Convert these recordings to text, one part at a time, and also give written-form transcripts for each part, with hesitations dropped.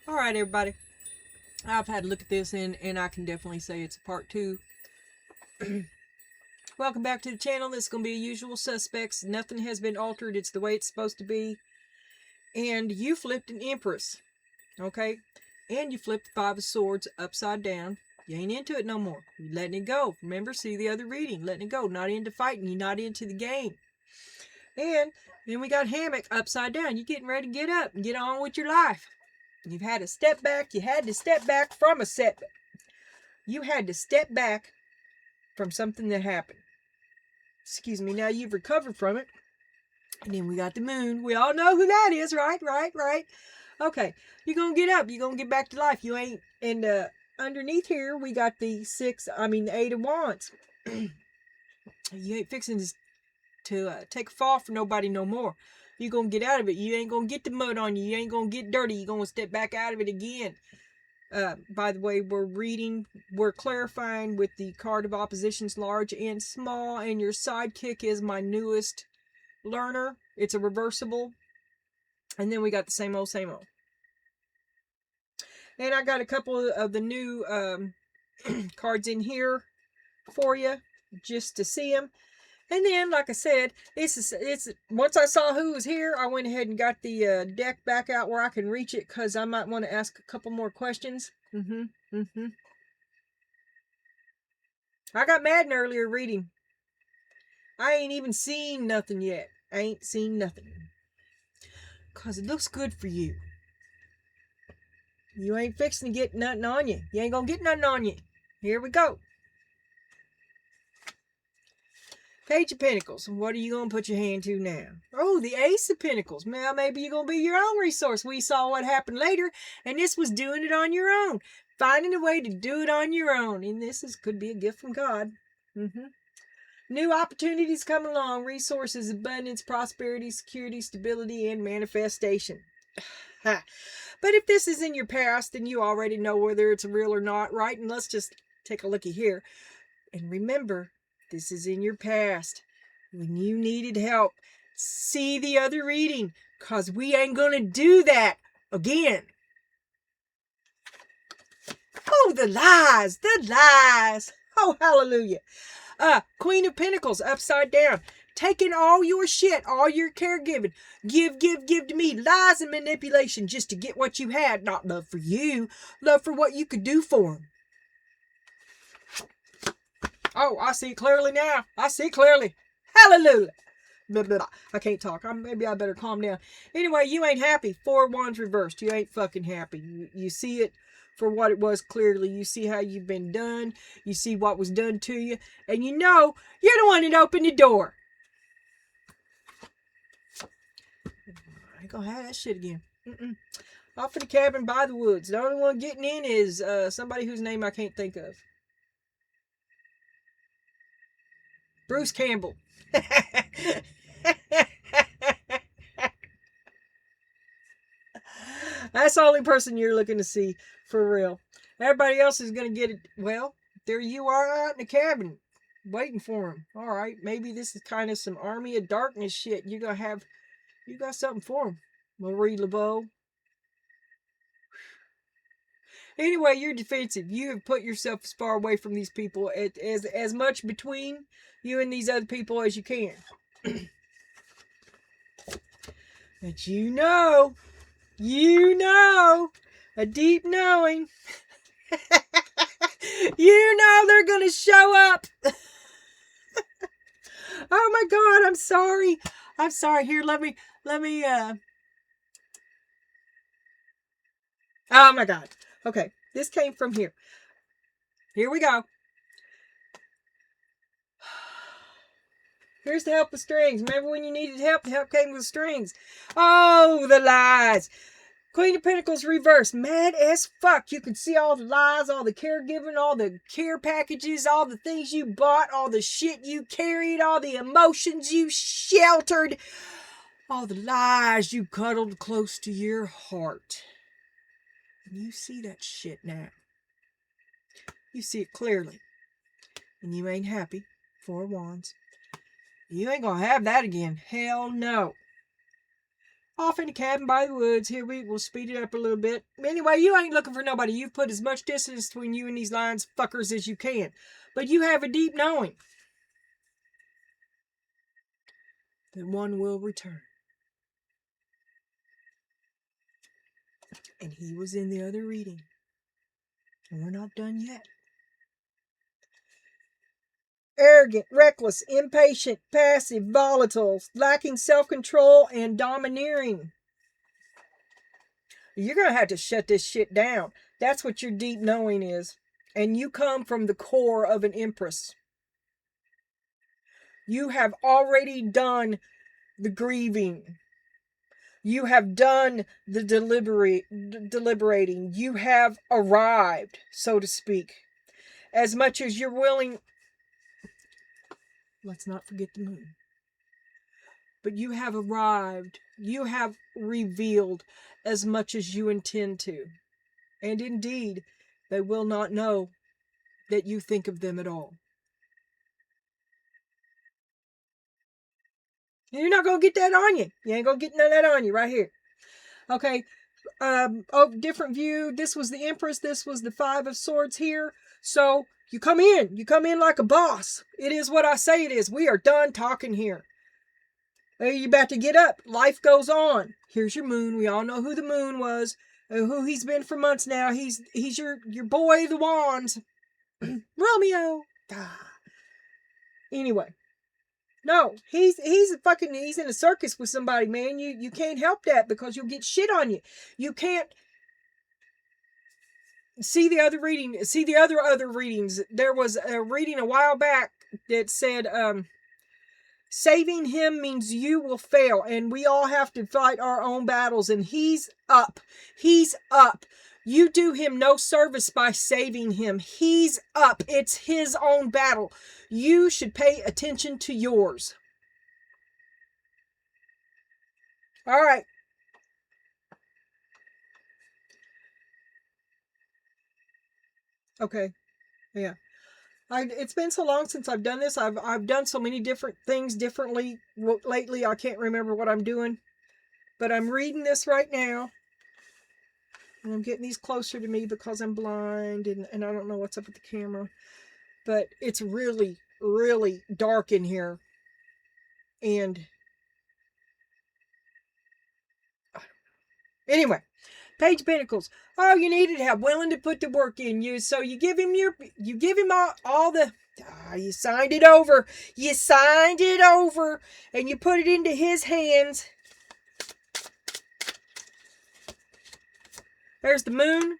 All right, everybody. I've had a look at this and I can definitely say it's a part 2. Welcome back to the channel. This is going to be usual suspects. Nothing has been altered. It's the way it's supposed to be. And you flipped an Empress. Okay? And you flipped the 5 of Swords upside down. You ain't into it no more. You're letting it go. Remember, see the other reading. Letting it go. Not into fighting. You're not into the game. And then we got Hammock upside down. You're getting ready to get up and get on with your life. You've had a step back. You had to step back from a setback. You had to step back from something that happened. Excuse me. Now you've recovered from it. And then we got the moon. We all know who that is, right? Right. Okay. You're going to get up. You're going to get back to life. You ain't. And underneath here, we got the 8 of Wands. You ain't fixing to take a fall for nobody no more. You're going to get out of it. You ain't going to get the mud on you. You ain't going to get dirty. You're going to step back out of it again. By the way, we're clarifying with the card of oppositions, large and small, and your sidekick is my newest learner. It's a reversible. And then we got the same old. And I got a couple of the new cards in here for you, just to see them. And then, like I said, it's once I saw who was here, I went ahead and got the deck back out where I can reach it, because I might want to ask a couple more questions. I got mad in earlier reading. I ain't even seen nothing yet. I ain't seen nothing. Because it looks good for you. You ain't fixing to get nothing on you. You ain't going to get nothing on you. Here we go. Page of Pentacles. What are you going to put your hand to now? Oh, the Ace of Pentacles. Now, maybe you're going to be your own resource. We saw what happened later, and this was doing it on your own. Finding a way to do it on your own. And this could be a gift from God. New opportunities come along. Resources, abundance, prosperity, security, stability, and manifestation. But if this is in your past, then you already know whether it's real or not, right? And let's just take a looky here. And remember, this is in your past. When you needed help, see the other reading, because we ain't going to do that again. Oh, the lies. Oh, hallelujah. Queen of Pentacles upside down. Taking all your shit, all your caregiving. Give to me. Lies and manipulation just to get what you had. Not love for you. Love for what you could do for them. Oh, I see clearly now. I see clearly. Hallelujah. Blah, blah, blah. I can't talk. Maybe I better calm down. Anyway, you ain't happy. 4 of Wands reversed. You ain't fucking happy. You see it for what it was clearly. You see how you've been done. You see what was done to you. And you know you're the one that opened the door. I ain't gonna have that shit again. Off in the cabin by the woods. The only one getting in is somebody whose name I can't think of. Bruce Campbell. That's the only person you're looking to see, for real. Everybody else is going to get it. Well, there you are out in the cabin, waiting for him. All right, maybe this is kind of some Army of Darkness shit. You got something for him, Marie LeBeau. Anyway, you're defensive. You have put yourself as far away from these people as much between you and these other people as you can. But you know, a deep knowing. You know they're going to show up. Oh my God, I'm sorry. Here, let me, oh my God. Okay, this came from here. Here we go. Here's the help with strings. Remember when you needed help? The help came with strings. Oh, the lies. Queen of Pentacles reversed. Mad as fuck. You can see all the lies, all the caregiving, all the care packages, all the things you bought, all the shit you carried, all the emotions you sheltered, all the lies you cuddled close to your heart. And you see that shit now. You see it clearly. And you ain't happy. 4 of Wands. You ain't gonna have that again. Hell no. off in a cabin by the woods. Here, we'll speed it up a little bit. Anyway, you ain't looking for nobody. You've put as much distance between you and these lines fuckers as you can. But you have a deep knowing that one will return. And he was in the other reading. And we're not done yet. Arrogant, reckless, impatient, passive, volatile, lacking self-control, and domineering. You're going to have to shut this shit down. That's what your deep knowing is. And you come from the core of an empress. You have already done the grieving. You have done the deliberating. You have arrived, so to speak. As much as you're willing. Let's not forget the moon. But you have arrived. You have revealed as much as you intend to. And indeed, they will not know that you think of them at all. And you're not going to get that on you. You ain't going to get none of that on you right here. Okay. Different view. This was the Empress. This was the Five of Swords here. So you come in. You come in like a boss. It is what I say it is. We are done talking here. You about to get up. Life goes on. Here's your moon. We all know who the moon was. Who he's been for months now. He's your boy, the wands. Romeo. Anyway. No, he's in a circus with somebody, man. You can't help that because you'll get shit on you. You can't see the other reading. See the other readings. There was a reading a while back that said, saving him means you will fail, and we all have to fight our own battles. And he's up. He's up. You do him no service by saving him. He's up. It's his own battle. You should pay attention to yours. All right. Okay. Yeah. It's been so long since I've done this. I've done so many different things differently lately. I can't remember what I'm doing. But I'm reading this right now. And I'm getting these closer to me because I'm blind and I don't know what's up with the camera. But it's really, really dark in here. And anyway, Page of Pentacles. Oh, you needed help, willing to put the work in you. So you give him all the. You signed it over. You signed it over, and you put it into his hands. There's the moon.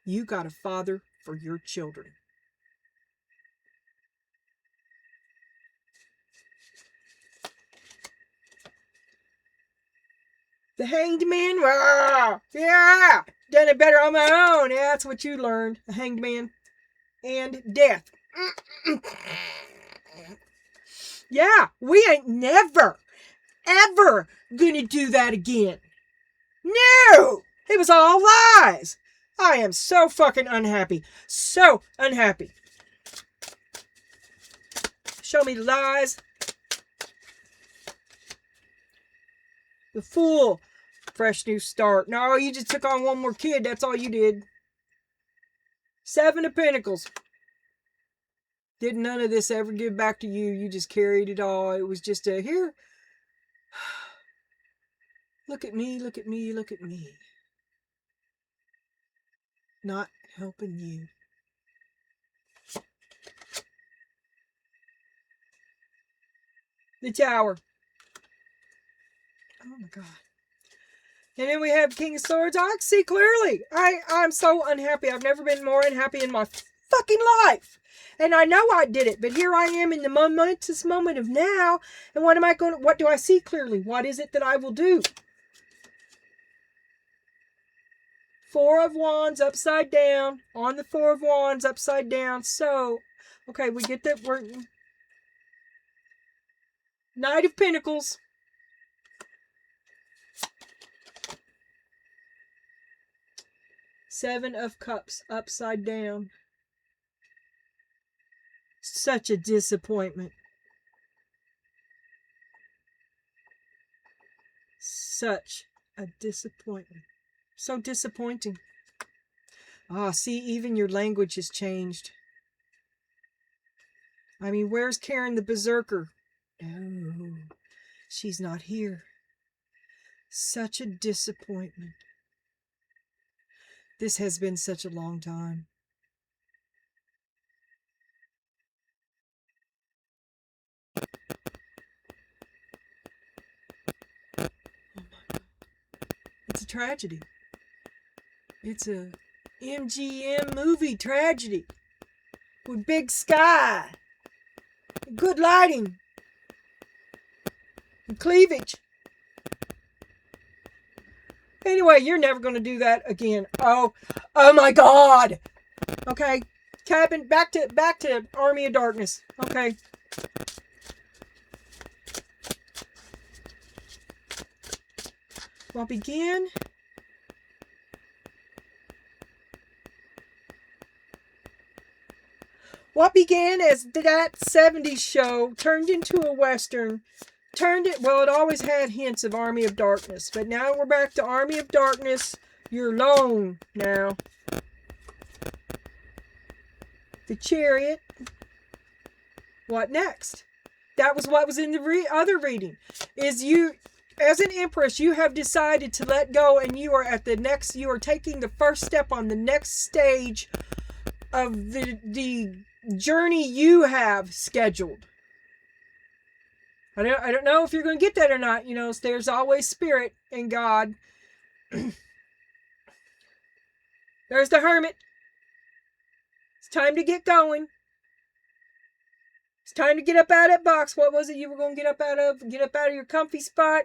You got a father for your children. The Hanged Man. Yeah. Done it better on my own. Yeah, that's what you learned. The Hanged Man. And death. Yeah, we ain't never, ever gonna do that again. No! It was all lies. I am so fucking unhappy. So unhappy. Show me the lies. The Fool. Fresh new start. No, you just took on one more kid. That's all you did. Seven of Pentacles. Did none of this ever give back to you. You just carried it all. It was just a here. Look at me, look at me, look at me. Not helping you. The Tower. Oh my God. And then we have King of Swords. I can see clearly. I'm so unhappy. I've never been more unhappy in my fucking life. And I know I did it, but here I am in the momentous moment of now. And what do I see clearly? What is it that I will do? Four of Wands upside down. On the Four of Wands upside down. So, okay, we get that. We're Knight of Pentacles. Seven of Cups upside down. Such a disappointment. Such a disappointment. So disappointing. Ah, see, even your language has changed. I mean, where's Karen the Berserker? No, she's not here. Such a disappointment. This has been such a long time. Oh my God. It's a tragedy. It's a MGM movie tragedy with big sky, good lighting, and cleavage. Anyway, you're never going to do that again. Oh my God. Okay, cabin, back to Army of Darkness. Okay. What began as that 70s show turned into a Western, it always had hints of Army of Darkness, but now we're back to Army of Darkness. You're alone now. The Chariot. What next? That was what was in the other reading. Is you, as an Empress, you have decided to let go, and you are taking the first step on the next stage of the journey you have scheduled. I don't know if you're going to get that or not. You know, there's always Spirit and God. There's the Hermit. It's time to get going. It's time to get up out of that box. What was it you were going to get up out of? Get up out of your comfy spot.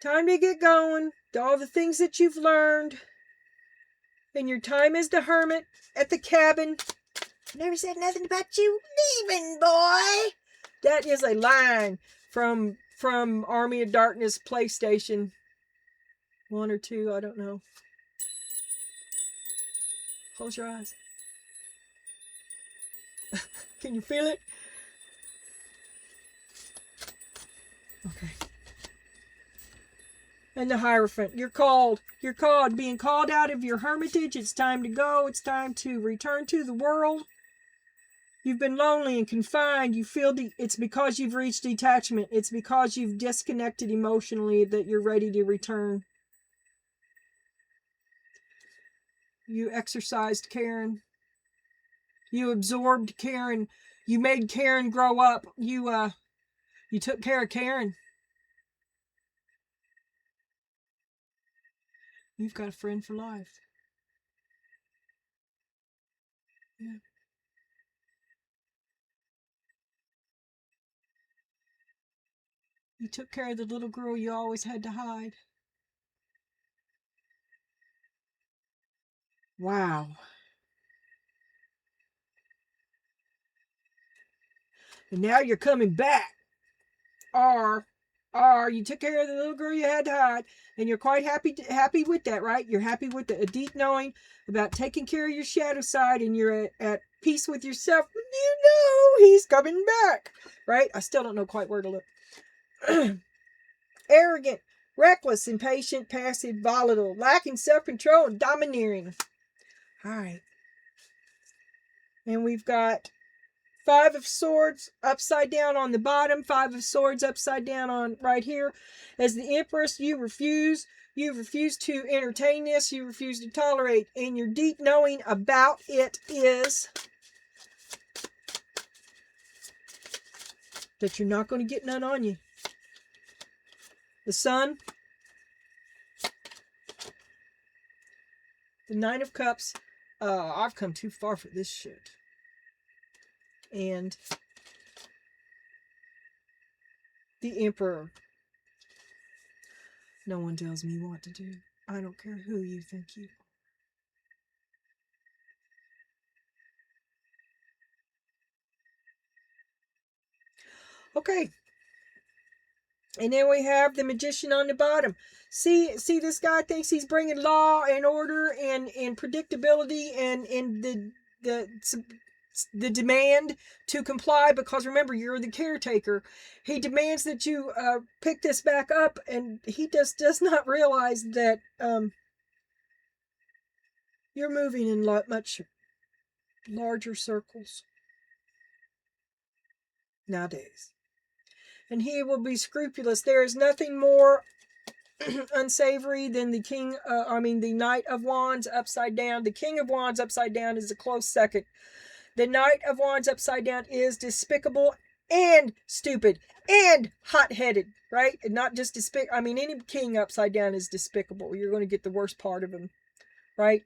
Time to get going. All the things that you've learned. And your time as the Hermit at the cabin. Never said nothing about you leaving, boy. That is a line from Army of Darkness PlayStation 1 or 2, I don't know. Close your eyes. Can you feel it? Okay. And the Hierophant. You're called. Being called out of your hermitage. It's time to go. It's time to return to the world. You've been lonely and confined. You feel it's because you've reached detachment. It's because you've disconnected emotionally that you're ready to return. You exercised Karen. You absorbed Karen. You made Karen grow up. You took care of Karen. You've got a friend for life. Yeah. You took care of the little girl you always had to hide. Wow. And now you're coming back. Or you took care of the little girl you had to hide, and you're quite happy with that, right? You're happy with a deep knowing about taking care of your shadow side, and you're at peace with yourself. You know he's coming back, right? I still don't know quite where to look. Arrogant, reckless, impatient, passive, volatile, lacking self-control, and domineering. All right. And we've got 5 of Swords upside down on the bottom, 5 of Swords upside down on right here. As the Empress, you refuse to entertain this, you refuse to tolerate, and your deep knowing about it is that you're not going to get none on you. The Sun, the 9 of Cups. I've come too far for this shit. And the Emperor. No one tells me what to do. I don't care who you think you are. Okay. And then we have the Magician on the bottom. See, this guy thinks he's bringing law and order and predictability and the the demand to comply, because remember, you're the caretaker. He demands that you pick this back up, and he does not realize that you're moving in much larger circles nowadays. And he will be scrupulous. There is nothing more unsavory than the Knight of Wands upside down. The King of Wands upside down is a close second. The Knight of Wands upside down is despicable and stupid and hot-headed, right? And not just any king upside down is despicable. You're going to get the worst part of him, right?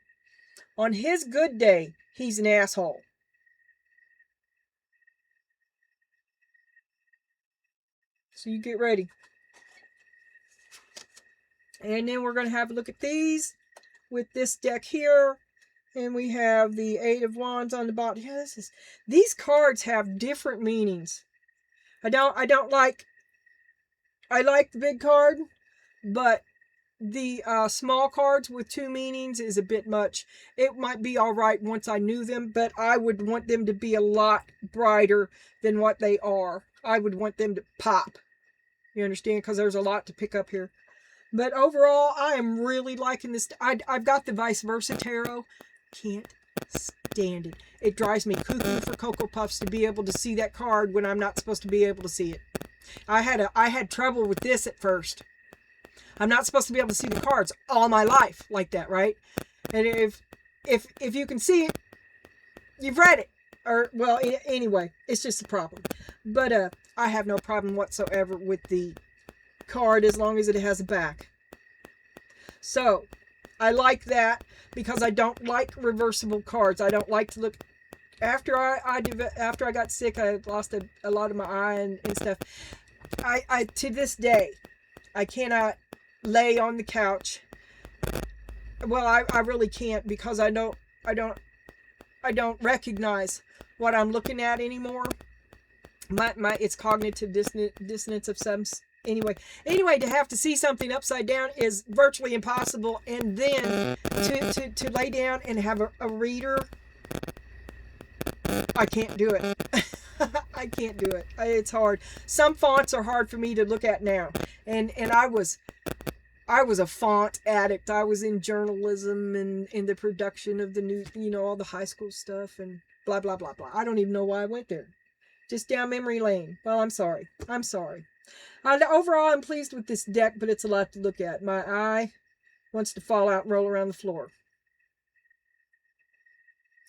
On his good day, he's an asshole. So you get ready. And then we're going to have a look at these with this deck here. And we have the Eight of Wands on the bottom. Yeah, these cards have different meanings. I like the big card, but the small cards with two meanings is a bit much. It might be all right once I knew them, but I would want them to be a lot brighter than what they are. I would want them to pop. You understand? Because there's a lot to pick up here. But overall, I am really liking this. I've got the Vice Versa Tarot. Can't stand it. It drives me cuckoo for Cocoa Puffs to be able to see that card when I'm not supposed to be able to see it. I had trouble with this at first. I'm not supposed to be able to see the cards all my life like that, right? And if you can see it, you've read it. Or, well, anyway, it's just a problem. But I have no problem whatsoever with the card as long as it has a back. So, I like that because I don't like reversible cards. I don't like to look... After I got sick, I lost a lot of my eye and stuff. I to this day, I cannot lay on the couch. Well, I really can't because I don't recognize what I'm looking at anymore. It's cognitive dissonance of some anyway, to have to see something upside down is virtually impossible, and then to lay down and have a reader, I can't do it. I can't do it. It's hard. Some fonts are hard for me to look at now, and I was a font addict. I was in journalism and in the production of the news, all the high school stuff and blah blah blah blah. I don't even know why I went there. Just down memory lane. Well, I'm sorry. Overall, I'm pleased with this deck, but it's a lot to look at. My eye wants to fall out and roll around the floor.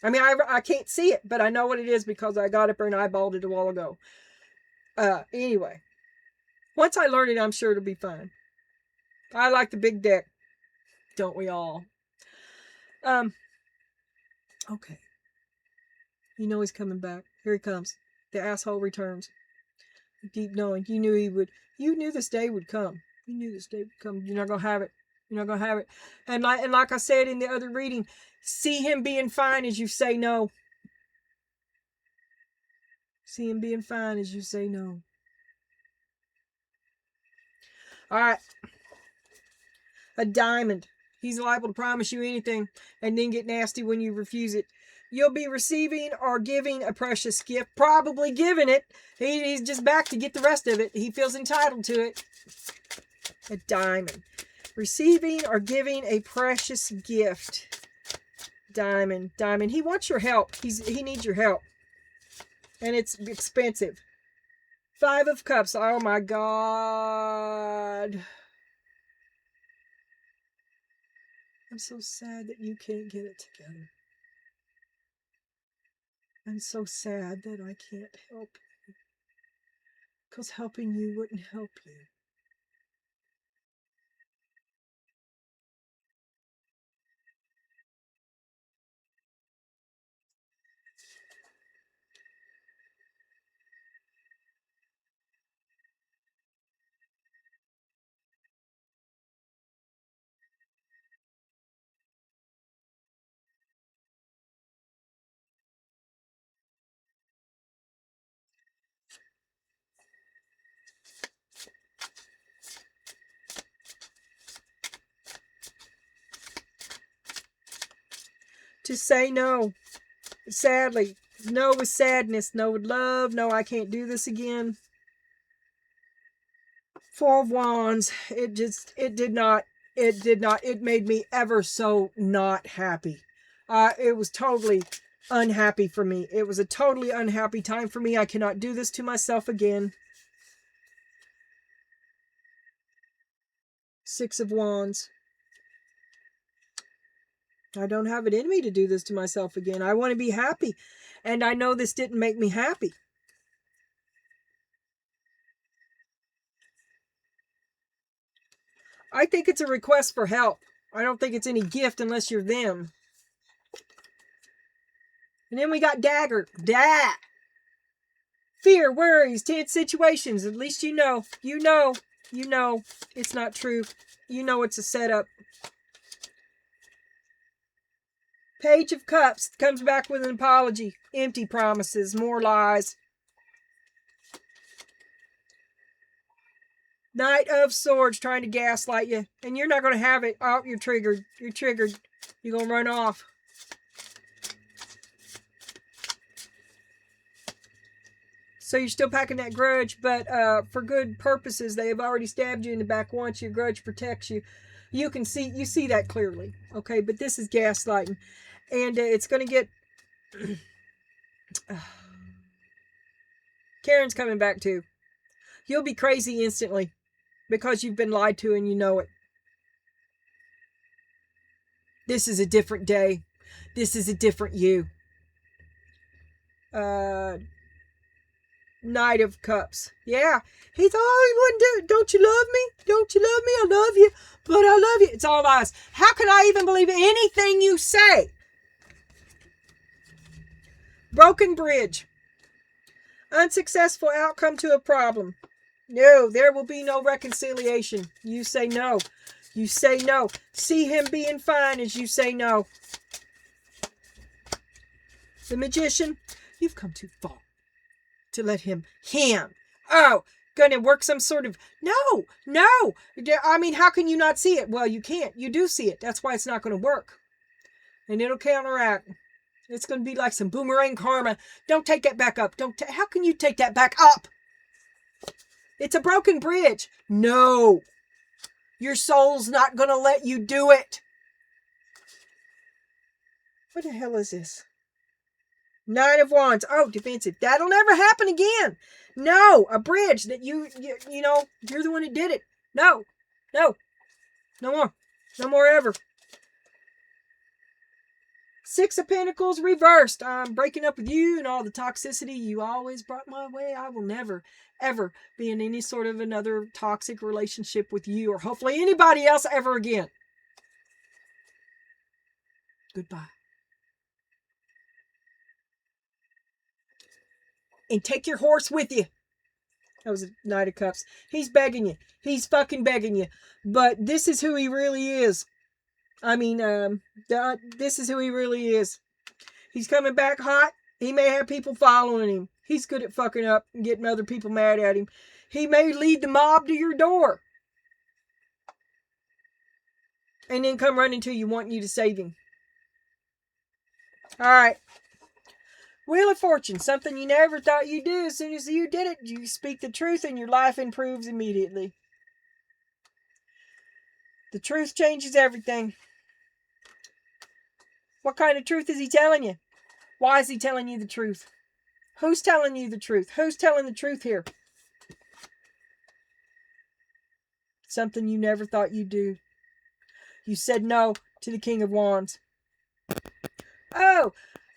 I mean, I can't see it, but I know what it is because I got up there and eyeballed it a while ago. Anyway, once I learn it, I'm sure it'll be fine. I like the big deck. Don't we all? Okay. He's coming back. Here he comes. The asshole returns. Deep knowing. You knew he would. You knew this day would come. You knew this day would come. You're not going to have it. You're not going to have it. And like I said in the other reading, see him being fine as you say no. See him being fine as you say no. All right. A diamond. He's liable to promise you anything and then get nasty when you refuse it. You'll be receiving or giving a precious gift. Probably giving it. He's just back to get the rest of it. He feels entitled to it. A diamond. Receiving or giving a precious gift. Diamond. He wants your help. He needs your help. And it's expensive. Five of Cups. Oh my God. I'm so sad that you can't get it together. I'm so sad that I can't help you. Because helping you wouldn't help you. To say no, sadly, No with sadness. No with love. No, I can't do this again. Four of Wands. It made me ever so not happy. It was totally unhappy for me. It was a totally unhappy time for me. I cannot do this to myself again. Six of Wands. I don't have it in me to do this to myself again. I want to be happy. And I know this didn't make me happy. I think it's a request for help. I don't think it's any gift unless you're them. And then we got Dagger. Fear, worries, tense situations. At least you know. You know it's not true. You know it's a setup. Page of Cups comes back with an apology. Empty promises, more lies. Knight of Swords trying to gaslight you. And you're not going to have it. Oh, you're triggered. You're triggered. You're going to run off. So you're still packing that grudge, but for good purposes. They have already stabbed you in the back once. Your grudge protects you. You see that clearly. Okay, but this is gaslighting. And it's going to get... Karen's coming back too. You'll be crazy instantly because you've been lied to and you know it. This is a different day. This is a different you. Knight of Cups. Yeah. He thought, oh, he wouldn't do it. Don't you love me? Don't you love me? I love you. But I love you. It's all lies. How can I even believe anything you say? Broken bridge. Unsuccessful outcome to a problem. No, there will be no reconciliation. You say no. You say no. See him being fine as you say no. The Magician. You've come too far to let him. Oh, gonna work some sort of... No. I mean, how can you not see it? Well, you can't. You do see it. That's why it's not going to work. And it'll counteract. It's going to be like some boomerang karma. Don't take that back up. How can you take that back up? It's a broken bridge. No. Your soul's not going to let you do it. What the hell is this? Nine of Wands. Oh, defensive. That'll never happen again. No. A bridge that you know, you're the one who did it. No. No more. No more ever. Six of Pentacles reversed. I'm breaking up with you and all the toxicity you always brought my way. I will never, ever be in any sort of another toxic relationship with you or hopefully anybody else ever again. Goodbye. And take your horse with you. That was a Knight of Cups. He's begging you. He's fucking begging you. But this is who he really is. I mean, this is who he really is. He's coming back hot. He may have people following him. He's good at fucking up and getting other people mad at him. He may lead the mob to your door. And then come running to you wanting you to save him. All right. Wheel of Fortune. Something you never thought you'd do. As soon as you did it, you speak the truth and your life improves immediately. The truth changes everything. What kind of truth is he telling you? Why is he telling you the truth? Who's telling you the truth? Who's telling the truth here? Something you never thought you'd do. You said no to the King of Wands. Oh,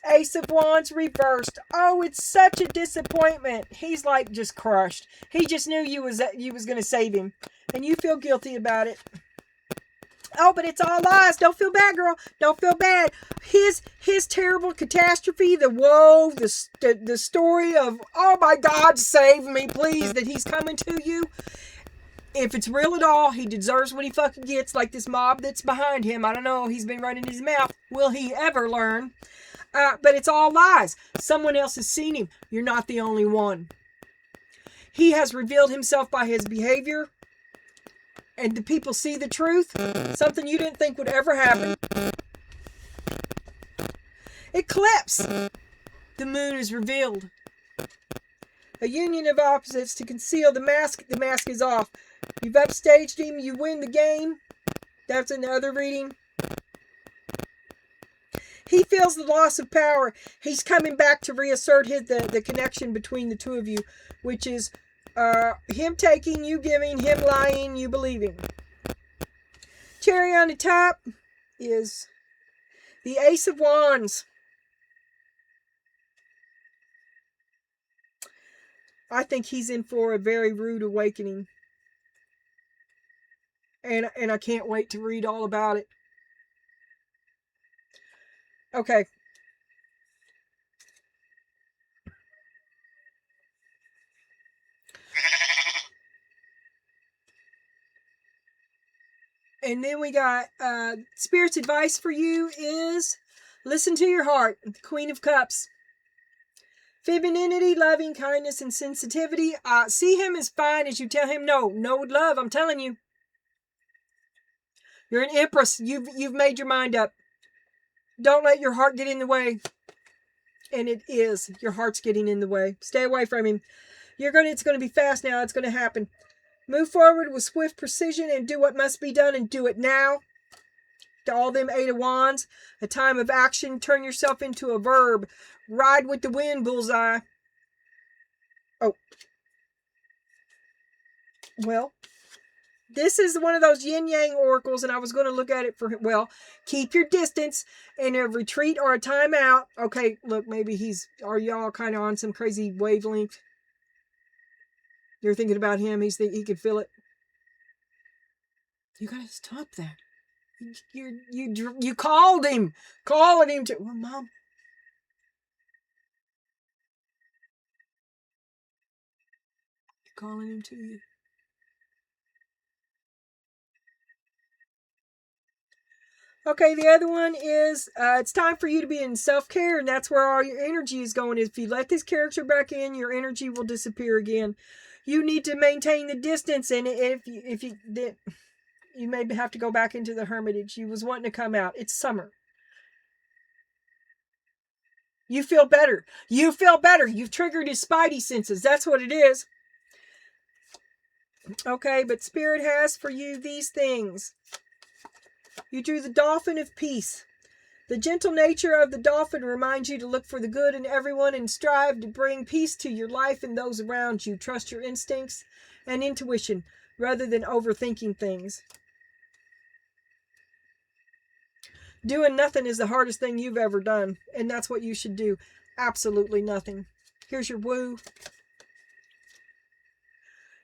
Ace of Wands reversed. Oh, it's such a disappointment. He's like just crushed. He just knew you was going to save him. And you feel guilty about it. Oh, but it's all lies. Don't feel bad, girl. Don't feel bad. His terrible catastrophe, the woe, the story of, oh my God, save me, please, that he's coming to you. If it's real at all, he deserves what he fucking gets, like this mob that's behind him. I don't know. He's been running his mouth. Will he ever learn? But it's all lies. Someone else has seen him. You're not the only one. He has revealed himself by his behavior. And the people see the truth. Something you didn't think would ever happen. Eclipse. The moon is revealed. A union of opposites to conceal the mask. The mask is off. You've upstaged him. You win the game. That's another reading. He feels the loss of power. He's coming back to reassert the connection between the two of you, which is him taking, you giving, him lying, you believing. Cherry on the top is the Ace of Wands. I think he's in for a very rude awakening. And I can't wait to read all about it. Okay. And then we got Spirit's advice for you is listen to your heart. The Queen of Cups. Femininity, loving kindness, and sensitivity. See him as fine as you tell him no. No with love, I'm telling you. You're an empress. You've made your mind up. Don't let your heart get in the way. And it is. Your heart's getting in the way. Stay away from him. It's going to be fast now. It's going to happen. Move forward with swift precision and do what must be done and do it now. To all them 8 of Wands. A time of action. Turn yourself into a verb. Ride with the wind, bullseye. Oh. Well, this is one of those yin-yang oracles, and I was going to look at it for, well, keep your distance and a retreat or a timeout. Okay, look, maybe are y'all kind of on some crazy wavelength? You're thinking about him, he can feel it. You got to stop that. You called him. Calling him to, well, Mom. Calling him to you. Okay, the other one is it's time for you to be in self-care, and that's where all your energy is going. If you let this character back in, your energy will disappear again. You need to maintain the distance, and if you may have to go back into the hermitage. You was wanting to come out. It's summer. You feel better. You feel better. You've triggered his spidey senses. That's what it is. Okay, but Spirit has for you these things. You drew the dolphin of peace. The gentle nature of the dolphin reminds you to look for the good in everyone and strive to bring peace to your life and those around you. Trust your instincts and intuition rather than overthinking things. Doing nothing is the hardest thing you've ever done, and that's what you should do. Absolutely nothing. Here's your woo.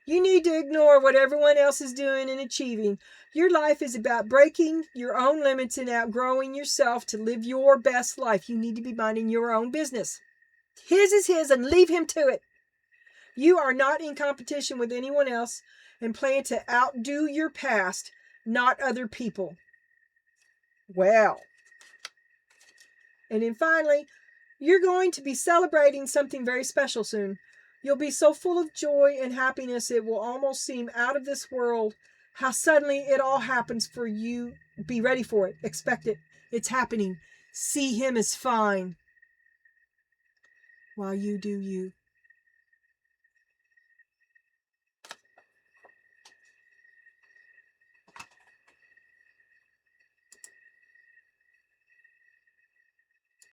You need to ignore what everyone else is doing and achieving. Your life is about breaking your own limits and outgrowing yourself to live your best life. You need to be minding your own business. His is his and leave him to it. You are not in competition with anyone else and plan to outdo your past, not other people. Well. And then finally, you're going to be celebrating something very special soon. You'll be so full of joy and happiness it will almost seem out of this world how suddenly it all happens for you. Be ready for it. Expect it. It's happening. See him as fine while you do you.